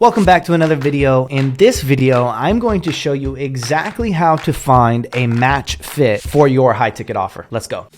Welcome back to another video. In this video, I'm going to show you exactly how to find a match fit for your high ticket offer. Let's go.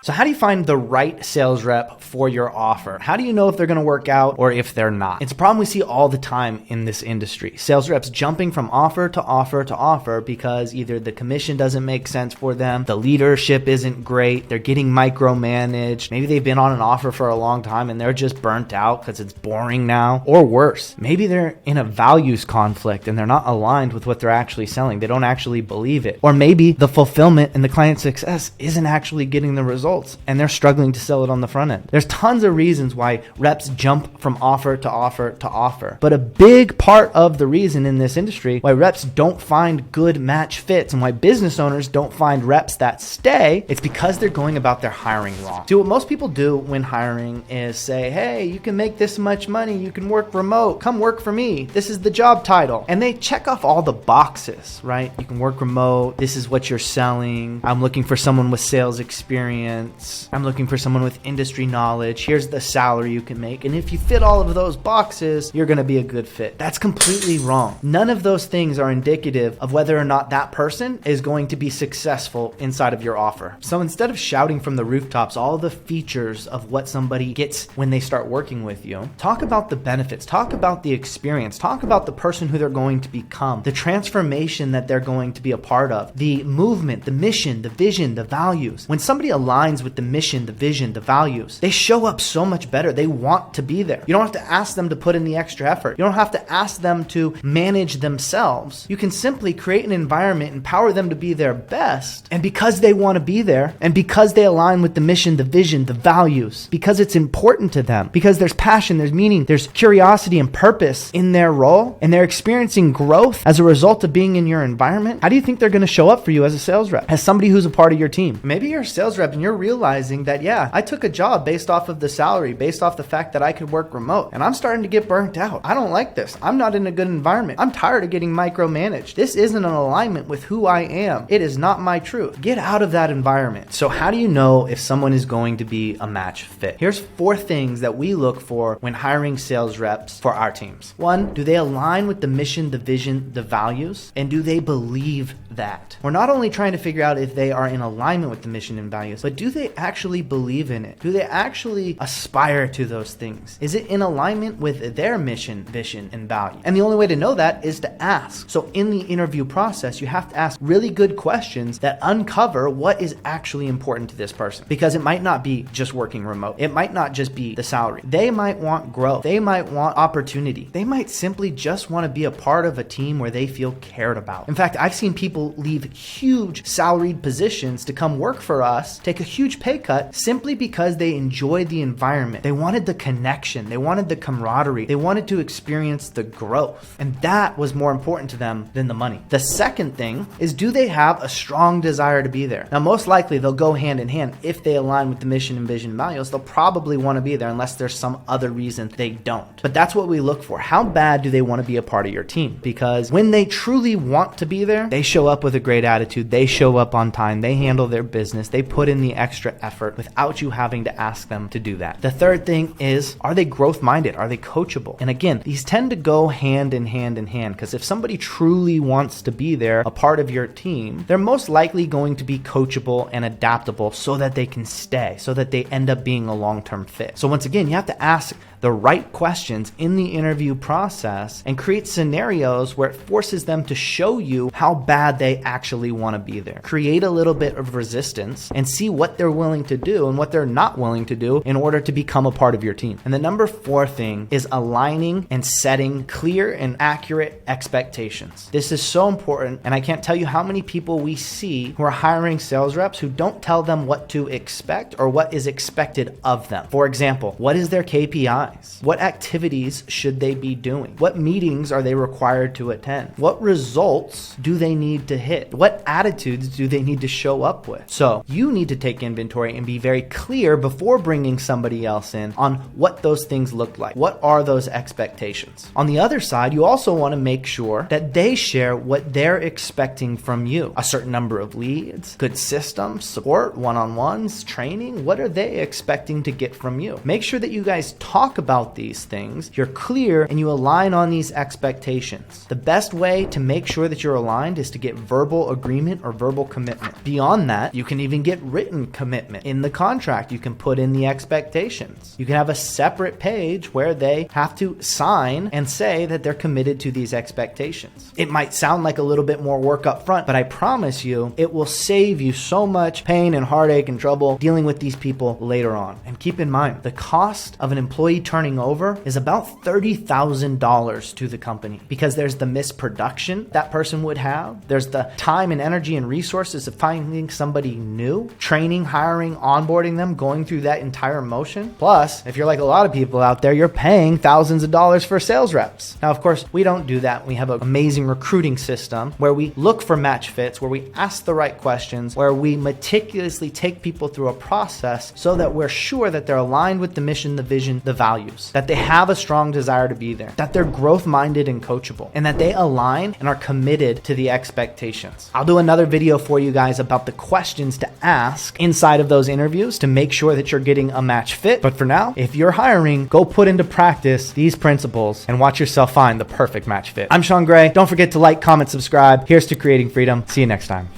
So how do you find the right sales rep for your offer? How do you know if they're going to work out or if they're not? It's a problem we see all the time in this industry. Sales reps jumping from offer to offer to offer because either the commission doesn't make sense for them, the leadership isn't great, they're getting micromanaged, maybe they've been on an offer for a long time and they're just burnt out because it's boring now, or worse, maybe they're in a values conflict and they're not aligned with what they're actually selling. They don't actually believe it. Or maybe the fulfillment and the client success isn't actually getting the results and they're struggling to sell it on the front end. There's tons of reasons why reps jump from offer to offer to offer. But a big part of the reason in this industry why reps don't find good match fits and why business owners don't find reps that stay, it's because they're going about their hiring wrong. See, what most people do when hiring is say, hey, you can make this much money, you can work remote, come work for me, this is the job title. And they check off all the boxes, right? You can work remote, this is what you're selling, I'm looking for someone with sales experience, I'm looking for someone with industry knowledge, here's the salary you can make, and if you fit all of those boxes, you're gonna be a good fit. That's completely wrong. None of those things are indicative of whether or not that person is going to be successful inside of your offer. So instead of shouting from the rooftops all the features of what somebody gets when they start working with you, talk about the benefits, talk about the experience, talk about the person who they're going to become, the transformation that they're going to be a part of, the movement, the mission, the vision, the values. When somebody aligns with the mission, the vision, the values, they show up so much better. They want to be there. You don't have to ask them to put in the extra effort. You don't have to ask them to manage themselves. You can simply create an environment, empower them to be their best. And because they want to be there, and because they align with the mission, the vision, the values, because it's important to them, because there's passion, there's meaning, there's curiosity and purpose in their role, and they're experiencing growth as a result of being in your environment, how do you think they're going to show up for you as a sales rep, as somebody who's a part of your team? Maybe you're a sales rep and you're realizing that, yeah, I took a job based off of the salary, based off the fact that I could work remote, and I'm starting to get burnt out. I don't like this. I'm not in a good environment. I'm tired of getting micromanaged. This isn't an alignment with who I am. It is not my truth. Get out of that environment. So how do you know if someone is going to be a match fit? Here's 4 things that we look for when hiring sales reps for our teams. 1, do they align with the mission, the vision, the values? And do they believe that? We're not only trying to figure out if they are in alignment with the mission and values, but do they actually believe in it? Do they actually aspire to those things? Is it in alignment with their mission, vision, and value? And the only way to know that is to ask. So in the interview process, you have to ask really good questions that uncover what is actually important to this person. Because it might not be just working remote. It might not just be the salary. They might want growth. They might want opportunity. They might simply just want to be a part of a team where they feel cared about. In fact, I've seen people leave huge salaried positions to come work for us, take a huge pay cut simply because they enjoyed the environment. They wanted the connection. They wanted the camaraderie. They wanted to experience the growth. And that was more important to them than the money. The second thing is, do they have a strong desire to be there? Now, most likely they'll go hand in hand. If they align with the mission and vision and values, they'll probably want to be there unless there's some other reason they don't. But that's what we look for. How bad do they want to be a part of your team? Because when they truly want to be there, they show up with a great attitude. They show up on time. They handle their business. They put in the extra effort without you having to ask them to do that. The third thing is, are they growth minded? Are they coachable? And again, these tend to go hand in hand because if somebody truly wants to be there, a part of your team, they're most likely going to be coachable and adaptable so that they can stay, so that they end up being a long-term fit. So once again, you have to ask the right questions in the interview process and create scenarios where it forces them to show you how bad they actually want to be there. Create a little bit of resistance and see what they're willing to do and what they're not willing to do in order to become a part of your team. And the number 4 thing is aligning and setting clear and accurate expectations. This is so important, and I can't tell you how many people we see who are hiring sales reps who don't tell them what to expect or what is expected of them. For example, what is their KPI? What activities should they be doing? What meetings are they required to attend? What results do they need to hit? What attitudes do they need to show up with? So you need to take inventory and be very clear before bringing somebody else in on what those things look like. What are those expectations? On the other side, you also want to make sure that they share what they're expecting from you. A certain number of leads, good systems, support, one-on-ones, training. What are they expecting to get from you? Make sure that you guys talk about these things, you're clear, and you align on these expectations. The best way to make sure that you're aligned is to get verbal agreement or verbal commitment. Beyond that, you can even get written commitment. In the contract, you can put in the expectations. You can have a separate page where they have to sign and say that they're committed to these expectations. It might sound like a little bit more work up front, but I promise you, it will save you so much pain and heartache and trouble dealing with these people later on. And keep in mind, the cost of an employee turning over is about $30,000 to the company, because there's the misproduction that person would have. There's the time and energy and resources of finding somebody new, training, hiring, onboarding them, going through that entire motion. Plus, if you're like a lot of people out there, you're paying thousands of dollars for sales reps. Now, of course, we don't do that. We have an amazing recruiting system where we look for match fits, where we ask the right questions, where we meticulously take people through a process so that we're sure that they're aligned with the mission, the vision, the values, that they have a strong desire to be there, that they're growth-minded and coachable, and that they align and are committed to the expectations. I'll do another video for you guys about the questions to ask inside of those interviews to make sure that you're getting a match fit. But for now, if you're hiring, go put into practice these principles and watch yourself find the perfect match fit. I'm Sean Gray. Don't forget to like, comment, subscribe. Here's to creating freedom. See you next time.